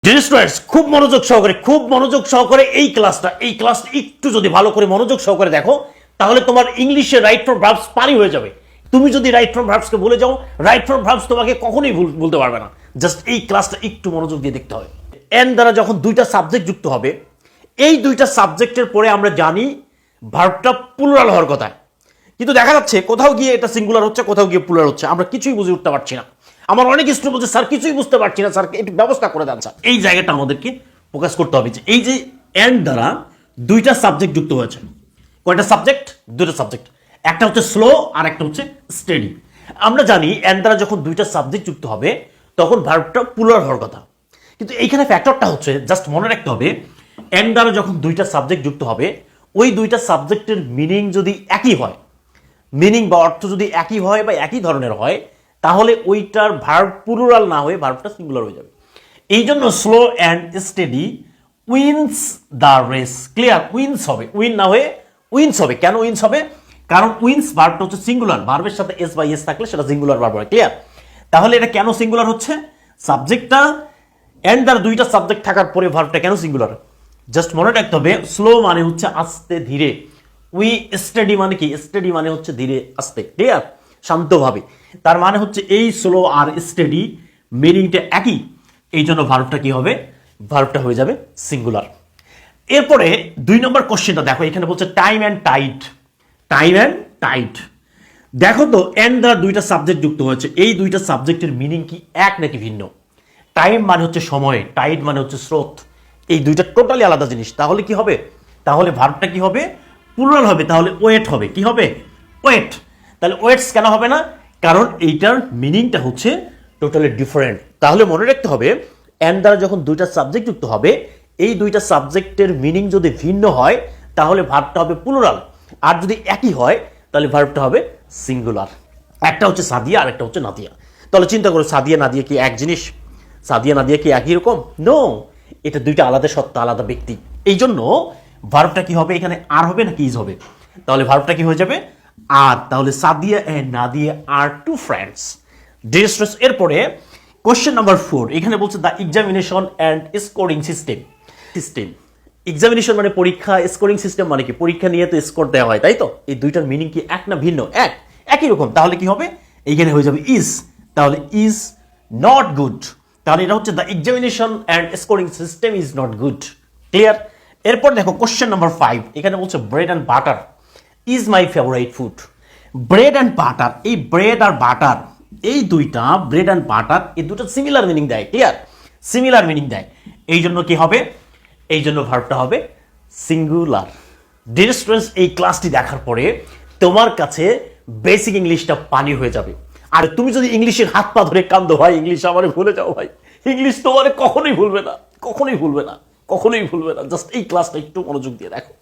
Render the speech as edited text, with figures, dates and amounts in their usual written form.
Students খুব মনোযোগ সহকারে এই ক্লাসটা একটু যদি ভালো করে মনোযোগ সহকারে দেখো তাহলে তোমার ইংলিশে রাইট ফ্রম ভার্বস পারি হয়ে যাবে। তুমি যদি রাইট ফ্রম ভার্বসকে ভুলে যাও, রাইট ফ্রম ভার্বস তোমাকে কখনোই বলতে পারবে না। জাস্ট এই ক্লাসটা একটু মনোযোগ দিয়ে দেখতে হবে। এন দ্বারা যখন দুইটা সাবজেক্ট যুক্ত হবে, এই দুইটা সাবজেক্টের পরে আমরা জানি ভার্বটা প্লুরাল হওয়ার কথা, কিন্তু দেখা যাচ্ছে কোথাও গিয়ে এটা সিঙ্গুলার হচ্ছে, কোথাও গিয়ে প্লুরাল হচ্ছে। আমরা কিছুই বুঝে উঠতে পারছি না। আমার অনেক স্টুডেন্ট বলছে স্যার কিছুই বুঝতে পারছি না, স্যার একটু ব্যবস্থা করে দেন স্যার। এই জায়গাটা আমাদেরকে ফোকাস করতে হবে যে এই যে এন্ড দ্বারা দুইটা সাবজেক্ট যুক্ত হয়েছে। কয়টা সাবজেক্ট? দুটো সাবজেক্ট, একটা হচ্ছে স্লো আর একটা হচ্ছে স্টেডি। আমরা জানি এন্ড দ্বারা যখন দুইটা সাবজেক্ট যুক্ত হবে তখন ভার্বটা প্লুরাল হওয়ার কথা, কিন্তু এইখানে ফ্যাক্টরটা হচ্ছে জাস্ট মনে রাখতে হবে এন্ড দ্বারা যখন দুইটা সাবজেক্ট যুক্ত হবে, ওই দুইটা সাবজেক্টের মিনিং যদি একই হয়, মিনিং বা অর্থ যদি একই হয় বা একই ধরনের হয়, তাহলে ওইটার ভার্ব প্লুরাল না হয়ে ভার্বটা সিঙ্গুলার হয়ে যাবে। এই জন্য slow and steady wins the race. Clear? Wins হবে, উইন না হয়ে উইন্স হবে। কেন উইন্স হবে? কারণ উইন্স ভার্বটা হচ্ছে সিঙ্গুলার, ভার্বের সাথে এস বা এস থাকলে সেটা সিঙ্গুলার ভার্ব হয়। ক্লিয়ার? তাহলে এটা কেন সিঙ্গুলার হচ্ছে? সাবজেক্টটা এন্ড দ্বারা দুইটা সাবজেক্ট থাকার পরে ভার্বটা কেন সিঙ্গুলার? জাস্ট মনে রাখতে হবে স্লো মানে হচ্ছে আস্তে ধীরে, উই স্টেডি মানে কি? স্টেডি মানে হচ্ছে ধীরে আস্তে। ক্লিয়ার? শান্তভাবে। তার মানে হচ্ছে এই স্লো আর স্টেডি মিনিংটা একই, এই জন্য ভার্বটা কি হবে? ভার্বটা হয়ে যাবে সিঙ্গুলার। এরপরে 2 নম্বর কোশ্চেনটা দেখো, এখানে বলছে time and tide. Time and tide দেখো তো, এন্ড দ্বারা দুইটা সাবজেক্ট যুক্ত হয়েছে, এই দুইটা সাবজেক্টের মিনিং কি এক নাকি ভিন্ন? টাইম মানে হচ্ছে সময়, টাইড মানে হচ্ছে স্রোত। এই দুইটা টোটালি আলাদা জিনিস। তাহলে কি হবে? তাহলে ভার্বটা কি হবে? প্লুরাল হবে। তাহলে ওয়েট হবে। কি হবে? ওয়েট। তাহলে ওয়েটস কেন হবে না? কারণ এইটার মিনিংটা হচ্ছে টোটালি ডিফারেন্ট। তাহলে মনে রাখতে হবে এন্ড দ্বারা যখন দুইটা সাবজেক্ট যুক্ত হবে, এই দুইটা সাবজেক্টের মিনিং যদি ভিন্ন হয় তাহলে ভার্বটা হবে প্লুরাল, আর যদি একই হয় তাহলে ভার্বটা হবে সিঙ্গুলার। একটা হচ্ছে সাদিয়া আর একটা হচ্ছে নাদিয়া। তাহলে চিন্তা করো, সাদিয়া নাদিয়া কি এক জিনিস? সাদিয়া নাদিয়া কি একই রকম? নো, এটা দুইটা আলাদা সত্তা, আলাদা ব্যক্তি। এই জন্য ভার্বটা কি হবে? এখানে আর হবে নাকি ইজ হবে? তাহলে ভার্বটা কি হয়ে যাবে? আর। তাহলে Sadia and Nadia are two friends. Dear students, এরপরে কোশ্চেন নাম্বার 4, এখানে বলছে the examination and scoring system. Examination মানে পরীক্ষা, স্কোরিং সিস্টেম মানে কি? পরীক্ষা নিয়ে তো স্কোর দেওয়া হয়, তাই তো? এই দুইটার মিনিং কি এক না ভিন্ন? একই রকম। তাহলে কি হবে? এইখানে হয়ে যাবে ইজ। তাহলে ইজ নট গুড। তাহলে এটা হচ্ছে the examination and scoring system is not good. Clear? এরপর দেখো কোশ্চেন নাম্বার 5, এখানে বলছে bread and butter is my favourite food. Bread and butter, এই ব্রেড আর বাটার, এই দুইটা ব্রেড অ্যান্ড বাটার, এই দুটো সিমিলার মিনিং দেয়। ক্লিয়ার? সিমিলার মিনিং দেয়। এই জন্য কি হবে? এই জন্য ভার্বটা হবে সিঙ্গুলার। ডিয়ার স্টুডেন্টস, এই ক্লাসটি দেখার পরে তোমার কাছে বেসিক ইংলিশটা পানি হয়ে যাবে। আর তুমি যদি ইংলিশের হাত পা ধরে কান্দো, ভাই ইংলিশ আমারে ভুলে যাও, ভাই ইংলিশ তোমারে কখনোই ভুলবে না, কখনোই ভুলবে না, কখনোই ভুলবে না। জাস্ট এই ক্লাসটা একটু মনোযোগ দিয়ে দেখো।